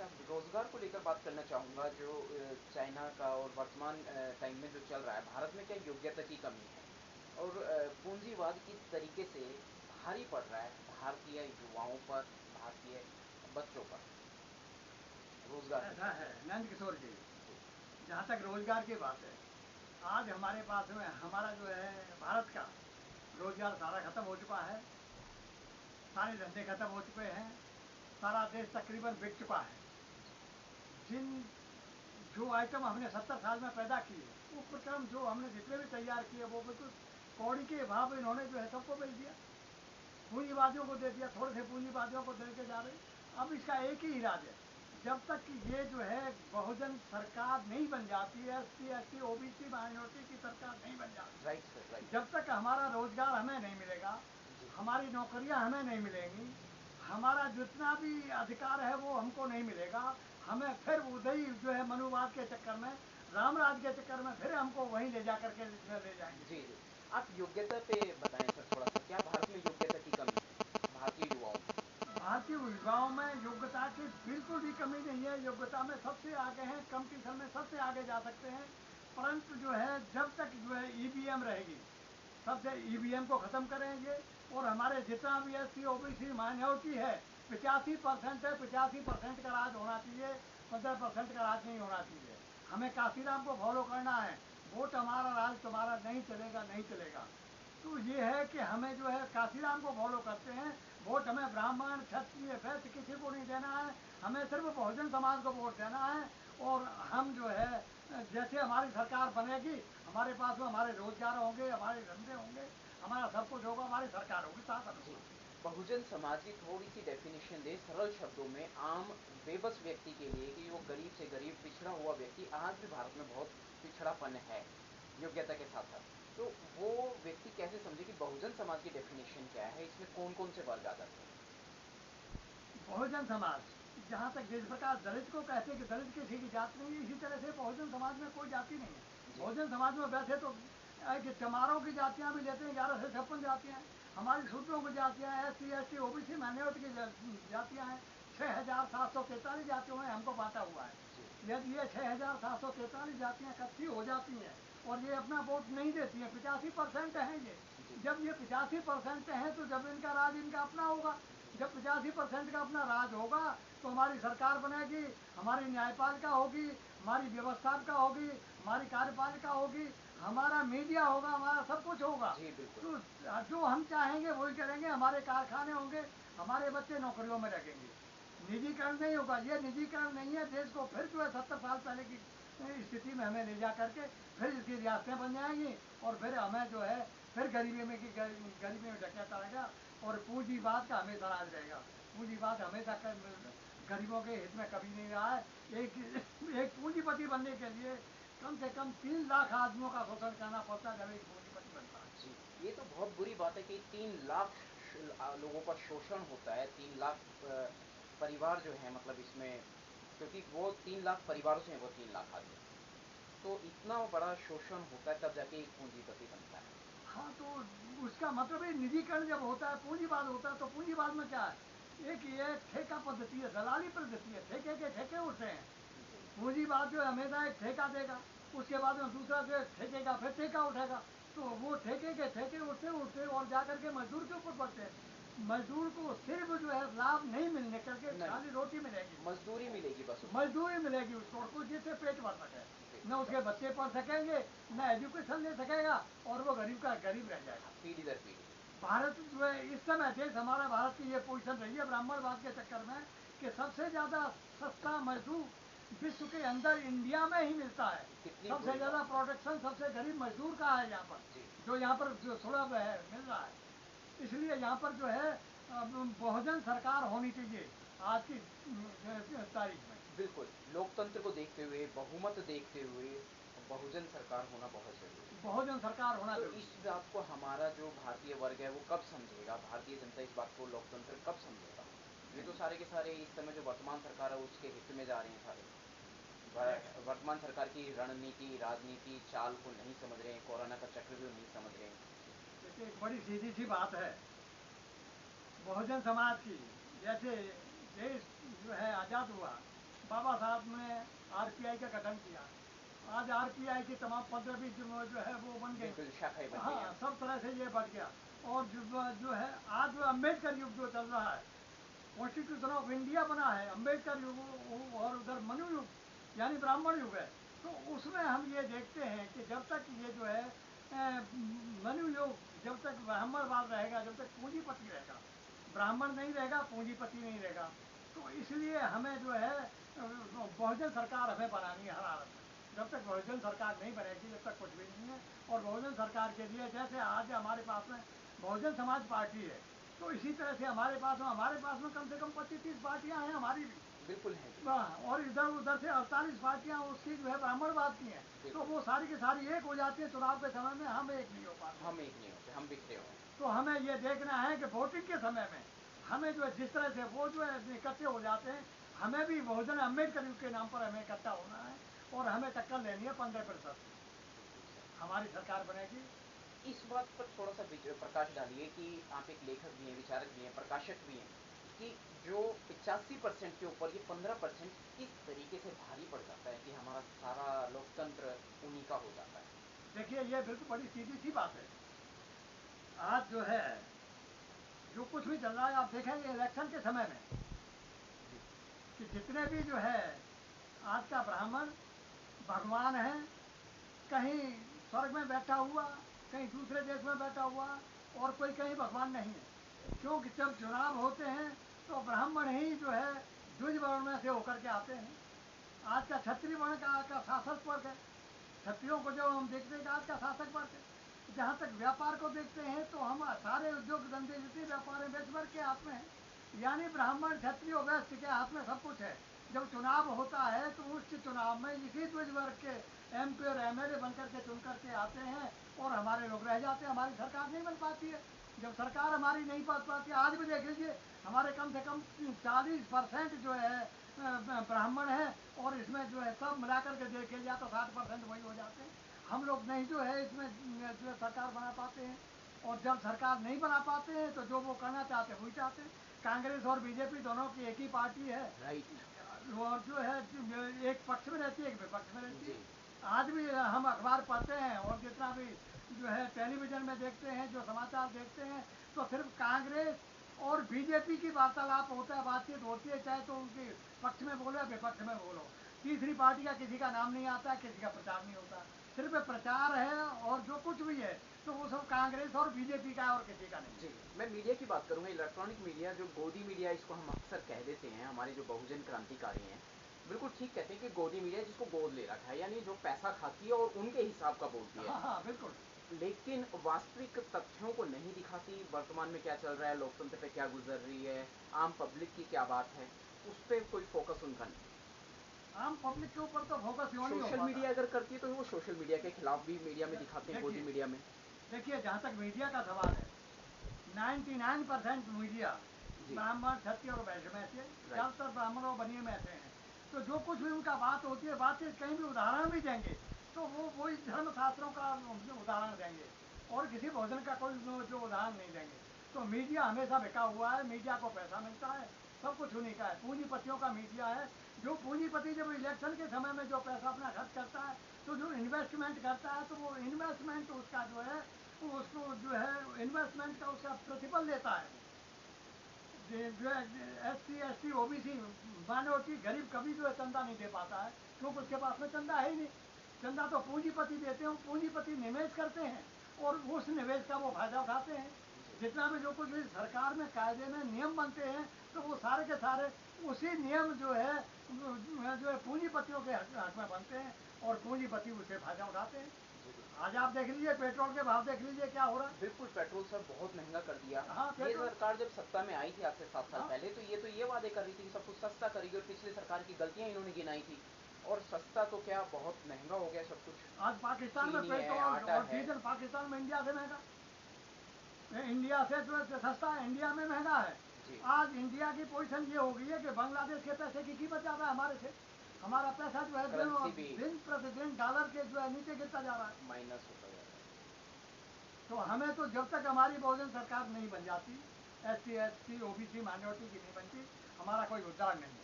अच्छा, रोज़गार को लेकर बात करना चाहूँगा जो चाइना का और वर्तमान टाइम में जो चल रहा है, भारत में क्या योग्यता की कमी है? और पूँजीवाद किस तरीके से भारी पड़ रहा है भारतीय युवाओं पर, भारतीय बच्चों पर, रोज़गार के ऐसा क्षेत्र है में? नंद किशोर जी, जी, जहाँ तक रोजगार की बात है, आज हमारे पास में हमारा जो है भारत का रोजगार सारा खत्म हो चुका है। सारे धंधे खत्म हो चुके हैं। सारा देश तकरीबन बिक चुका है। जिन जो आइटम हमने 70 साल में पैदा किए, वो उपक्रम जो हमने जितने भी तैयार किए, वो बिल्कुल कौड़ी के भाव इन्होंने जो है सबको बेच दिया, पूंजीवादियों को दे दिया। थोड़े से पूंजीवादियों को दे के जा रहे। अब इसका एक ही इलाज है, जब तक कि ये जो है बहुजन सरकार नहीं बन जाती है, एससी एसटी ओबीसी माइनॉरिटी की सरकार नहीं बन जाती, राइट सर, राइट। जब तक हमारा रोजगार हमें नहीं मिलेगा, जी, हमारी नौकरियां हमें नहीं मिलेंगी, हमारा जितना भी अधिकार है वो हमको नहीं मिलेगा, हमें फिर उदय जो है मनुवाद के चक्कर में, रामराज के चक्कर में फिर हमको वहीं ले जा करके ले जाएंगे। जी, जी। आप योग्यता पे बताएँ सर थोड़ा-सा, क्या भारत में योग्यता की कमी है, भारतीय युवाओं में? भारतीय युवाओं में योग्यता की बिल्कुल भी कमी नहीं है। योग्यता में सबसे आगे हैं, कंपटीशन में सबसे आगे जा सकते हैं। परंतु जो है जब तक जो है ईवीएम रहेगी, सबसे ईवीएम को ख़त्म करेंगे। और हमारे जितना भी एससी ओबीसी माइनॉरिटी है, 85% है, 85% का राज होना चाहिए, 15% का राज नहीं होना चाहिए। हमें काशीराम को फॉलो करना है। वोट हमारा, राज तुम्हारा नहीं चलेगा, नहीं चलेगा। तो ये है कि हमें जो है काशीराम को फॉलो करते हैं। वोट हमें ब्राह्मण क्षत्रिय वैश्य किसी को नहीं देना है, हमें सिर्फ बहुजन समाज को वोट देना है। और हम जो है जैसे हमारी सरकार बनेगी, हमारे पास में हमारे रोजगार होंगे, हमारे धंधे होंगे, हमारा सब कुछ होगा, हमारी सरकार होगी, शासन जी, होगा। बहुजन समाज की थोड़ी-सी डेफ़िनिशन दें सरल शब्दों में, आम बेबस व्यक्ति के लिए कि वो गरीब से गरीब पिछड़ा हुआ व्यक्ति, आज भी भारत में बहुत पिछड़ापन है, योग्यता के साथ-साथ। तो वो व्यक्ति कैसे समझे कि बहुजन समाज की डेफ़िनिशन क्या है, इसमें कौन-कौन से वर्ग आ जाते हैं? बहुजन समाज, जहाँ तक जिस प्रकार दलित को कहते हैं कि दलित किसी की जात नहीं है, इसी तरह से बहुजन समाज में कोई जाति नहीं है। जी, बहुजन समाज में वैसे तो कि चमारों की जातियाँ भी लेते हैं, 11 से 56 जातियाँ हैं। हमारी शूद्रों की जातियाँ हैं, एससी एसटी ओबीसी माइनॉरिटी की जातियाँ हैं। 6,743 जातियों में हमको बांटा हुआ है। जी, यदि ये 6,743 जातियाँ इकट्ठी हो जाती हैं और ये अपना वोट नहीं देती हैं, 85% हैं ये। जी, जब ये 85% हैं, तो जब इनका राज इनका अपना होगा। जी, जब 85% का अपना राज होगा, तो हमारी सरकार बनेगी, हमारी न्यायपालिका होगी, हमारी व्यवस्थापिका होगी, हमारी कार्यपालिका होगी, हमारा मीडिया होगा, हमारा सब कुछ होगा। जी, बिल्कुल। तो जो हम चाहेंगे वही करेंगे। हमारे कारखाने होंगे, हमारे बच्चे नौकरियों में लगेंगे। निजीकरण नहीं होगा। ये निजीकरण नहीं है, देश को फिर जो है 70 साल पहले की स्थिति में हमें ले जा करके फिर इसकी रियासतें बन जाएंगी। और फिर हमें जो है फिर गरीबी में ढकेलता रहेगा। और पूंजीवाद का हमेशा राज रहेगा। पूंजीवाद हमेशा गरीबों के हित में कभी नहीं रहा है। एक पूंजीपति बनने के लिए कम से कम 3 लाख आदमियों का शोषण करना पड़ता है, जब एक पूंजीपति बनता है। जी, ये तो बहुत बुरी बात है कि 3 लाख लोगों का शोषण होता है, 3 लाख परिवार जो हैं मतलब इसमें, क्योंकि वो 3 लाख परिवारों से हैं वो 3 लाख आदमी। तो इतना बड़ा शोषण होता है तब जाके एक पूँजीपति बनता है। हाँ, तो उसका मतलब है निजीकरण जब होता है, पूंजीवाद होता है, तो पूंजीवाद में क्या है? एक ये ठेका पद्धति है, दलाली पद्धति है, ठेके के ठेके उठते हैं। जी, पूंजीवाद जो है हमेशा एक ठेका देगा, उसके बाद में दूसरा जो है ठेके का फिर ठेका उठेगा। तो वो ठेके के ठेके उठते उठते और जाकर के मजदूर के ऊपर पड़ते हैं। मजदूर को सिर्फ जो है लाभ नहीं मिलने करके नहीं, खाली रोटी मिलेगी, मज़दूरी मिलेगी बस उसको। मजदूरी मिलेगी उसको, और हाँ कुछ जी, जिससे पेट भर सके। जी, न उसके बस। बच्चे पढ़ सकेंगे, न एजुकेशन ले सकेगा, और वो गरीब का गरीब रह जाएगा। हाँ, पीढ़ी दर पीढ़ी। भारत जो है इस समय देश हमारा भारत की ये पोजीशन रही है ब्राह्मणवाद के चक्कर में कि सबसे ज्यादा सस्ता मजदूर विश्व के अंदर इंडिया में ही मिलता है। कितनी सबसे बुरी ज्यादा बात। प्रोडक्शन सबसे गरीब मजदूर का है यहाँ पर, जी, जो यहाँ पर जो सुलभ है मिल रहा है। इसलिए यहाँ पर जो है बहुजन सरकार होनी चाहिए आज की तारीख में। बिल्कुल, लोकतंत्र को देखते हुए, बहुमत देखते हुए बहुजन सरकार होना बहुत ज़रूरी है। बहुजन सरकार होना तो जरूरी इस है। बात को हमारा जो भारतीय वर्ग है वो कब समझेगा? भारतीय जनता इस बात को, लोकतंत्र कब समझेगा? ये तो सारे के सारे इस समय जो वर्तमान सरकार है उसके हित में जा रहे हैं सारे। करेक्ट। वर्तमान सरकार की रणनीति, राजनीति, चाल को नहीं समझ रहे हैं, कोरोना का चक्रव्यूह नहीं समझ रहे हैं। देखिए, एक बड़ी सीधी सी बात है बहुजन समाज की। जैसे देश जो है आज़ाद हुआ, बाबा साहब ने आरपीआई का गठन किया। आज आरपीआई की तमाम 15-20 जो है वो बन गई। बिल्कुल शाखाएं बन गई हाँ, हैं। सब तरह से ये बढ़ गया। और जो है आज जो अम्बेडकर युग जो चल रहा है, कॉन्स्टिट्यूशन ऑफ इंडिया बना है, अम्बेडकर युग और उधर मनु युग यानी ब्राह्मण युग है। तो उसमें हम ये देखते हैं कि जब तक ये जो है मनु युग, जब तक ब्राह्मणवाद रहेगा, जब तक पूंजीपति रहेगा, ब्राह्मण नहीं रहेगा, पूंजीपति नहीं रहेगा। तो इसलिए हमें जो है बहुजन सरकार हमें बनानी है हर हालत में। जब तक बहुजन सरकार नहीं बनेगी जब तक कुछ भी नहीं है। और बहुजन सरकार के लिए जैसे आज हमारे पास में बहुजन समाज पार्टी है, तो इसी तरह से हमारे पास में कम से कम 25-30 पार्टियां हैं हमारी भी। बिल्कुल है जी। और इधर उधर से 48 पार्टियां उसकी जो है ब्राह्मणवाद की हैं। तो वो सारी की सारी एक हो जाती है। चुनाव के समय में हम एक नहीं हो पाते। हम एक नहीं होते, हम बिखरे हुए हैं। तो हमें ये देखना है कि वोटिंग के समय में हमें जो है जिस तरह से वो जो है इकट्ठे हो जाते हैं, हमें भी बहुजन अम्बेडकर युग के नाम पर हमें इकट्ठा होना है और हमें टक्कर लेनी है 15%। हमारी सरकार बनेगी। इस बात पर थोड़ा सा प्रकाश डालिए कि आप एक लेखक भी हैं, विचारक भी हैं, प्रकाशक भी हैं, कि जो 85% के ऊपर ये 15% किस तरीके से भारी पड़ जाता है कि हमारा सारा लोकतंत्र उन्हीं का हो जाता है। देखिए, ये बिल्कुल बड़ी सीधी सी बात है। आज जो है जो कुछ भी चल रहा है, आप देखेंगे इलेक्शन के समय में कि जितने भी जो है आज का ब्राह्मण भगवान है, कहीं स्वर्ग में बैठा हुआ, कहीं दूसरे देश में बैठा हुआ, और कोई कहीं भगवान नहीं है। क्योंकि जब चुनाव होते हैं तो ब्राह्मण ही जो है द्विज वर्ण में से होकर के आते हैं। आज का क्षत्रिय वर्ण का शासक वर्ग है। क्षत्रियों को जब हम देखते हैं आज का शासक वर्ग है। जहाँ तक व्यापार को देखते हैं तो हम सारे उद्योग धंधे जितने व्यापार हैं वेश वर्ग के हाथ में है। यानी ब्राह्मण क्षत्रिय वैश्य के हाथ में सब कुछ है। जब चुनाव होता है तो उस चुनाव में इसी द्विज वर्ग के MP और MLA बनकर के चुन करके आते हैं और हमारे लोग रह जाते हैं। हमारी सरकार नहीं बन पाती है। जब सरकार हमारी नहीं बन पाती, आज भी देख लीजिए हमारे कम से कम 40% जो है ब्राह्मण है, और इसमें जो है सब मिलाकर के देखे जाए तो 60% वही हो जाते हैं। हम लोग नहीं जो है इसमें जो है सरकार बना पाते हैं। और जब सरकार नहीं बना पाते हैं तो जो वो करना चाहते हैं वही चाहते हैं। कांग्रेस और बीजेपी दोनों की एक ही पार्टी है। राइट। और जो है एक पक्ष में रहती है, एक विपक्ष में रहती है। जी। आज भी हम अखबार पढ़ते हैं और जितना भी जो है टेलीविजन में देखते हैं, जो समाचार देखते हैं, तो सिर्फ कांग्रेस और बीजेपी की वार्तालाप होता है, बातचीत होती है, चाहे तो उनके पक्ष में बोलो या विपक्ष में बोलो। तीसरी पार्टी का किसी का नाम नहीं आता है, किसी का प्रचार नहीं होता। सिर्फ प्रचार है और जो कुछ भी है तो वो सब कांग्रेस और बीजेपी का है और किसी का नहीं। जी, मैं मीडिया की बात करूंगा। इलेक्ट्रॉनिक मीडिया, जो गोदी मीडिया इसको हम अक्सर कह देते हैं, हमारे जो बहुजन क्रांतिकारी हैं बिल्कुल ठीक कहते हैं कि गोदी मीडिया जिसको गोद ले रखा है, यानी जो पैसा खाती है और उनके हिसाब का बोलती है। हाँ हाँ, बिल्कुल। लेकिन वास्तविक तथ्यों को नहीं दिखाती। वर्तमान में क्या चल रहा है, लोकतंत्र पे क्या गुजर रही है, आम पब्लिक की क्या बात है, उस पर कोई फोकस उनका नहीं। आम पब्लिक के ऊपर तो फोकस क्यों नहीं हो सोशल पाता। मीडिया अगर करती है तो वो सोशल मीडिया के खिलाफ भी मीडिया में दिखाते हैं, गोदी देखिए मीडिया में। देखिए, जहाँ तक मीडिया का सवाल है, 99% मीडिया जी। ब्राह्मण क्षत्रिय और वैश्य में से, राइट। ज़्यादातर ब्राह्मण और बनिए में से हैं। तो जो कुछ भी उनका बात होती है, बातचीत कहीं भी उदाहरण भी देंगे तो वो वही धर्मशास्त्रों का उदाहरण देंगे और किसी भोजन का कोई जो उदाहरण नहीं देंगे। तो मीडिया हमेशा बिका हुआ है। मीडिया को पैसा मिलता है, सब कुछ उन्हीं का है। पूंजीपतियों का मीडिया है। जो पूंजीपति जब इलेक्शन के समय में जो पैसा अपना खर्च करता है, तो जो इन्वेस्टमेंट करता है, तो वो इन्वेस्टमेंट उसका जो है उसको जो है इन्वेस्टमेंट का उसका प्रतिफल लेता है। जो SC ST OBC माइनॉरिटी गरीब कभी जो है चंदा नहीं दे पाता है, क्योंकि उसके पास में चंदा है ही नहीं। चंदा तो पूंजीपति देते हैं, पूंजीपति निवेश करते हैं और उस निवेश का वो फायदा उठाते हैं। जितना भी जो कुछ भी सरकार में कायदे में नियम बनते हैं, तो वो सारे के सारे उसी नियम जो है पूंजीपतियों के हक में बनते हैं और पूंजीपति उससे फायदा उठाते हैं। आज आप देख लीजिए पेट्रोल के भाव देख लीजिए क्या हो रहा है। बिल्कुल, पेट्रोल सर बहुत महंगा कर दिया। हाँ, ये पेट्रोल। सरकार जब सत्ता में आई थी आज से 7 साल हाँ पहले, तो ये वादे कर रही थी कि सब कुछ सस्ता करेगी, और पिछले सरकार की गलतियां इन्होंने गिनाई थी। और सस्ता तो क्या, बहुत महंगा हो गया सब कुछ। आज पाकिस्तान में चीनी है, पेट्रोल आटा और है। डीजल, पाकिस्तान में इंडिया से महंगा, इंडिया से जो है सस्ता है, इंडिया में महंगा है। जी। आज इंडिया की पोजीशन ये हो गई है कि बांग्लादेश के पैसे की कीमत ज़्यादा है हमारे से। हमारा पैसा जो है करेंसी भी दिन प्रतिदिन डॉलर के जो है नीचे गिरता जा रहा है। माइनस होता जा रहा है। तो हमें तो जब तक हमारी बहुजन सरकार नहीं बन जाती, SC ST OBC माइनॉरिटी की नहीं बनती, हमारा कोई उद्धार नहीं है।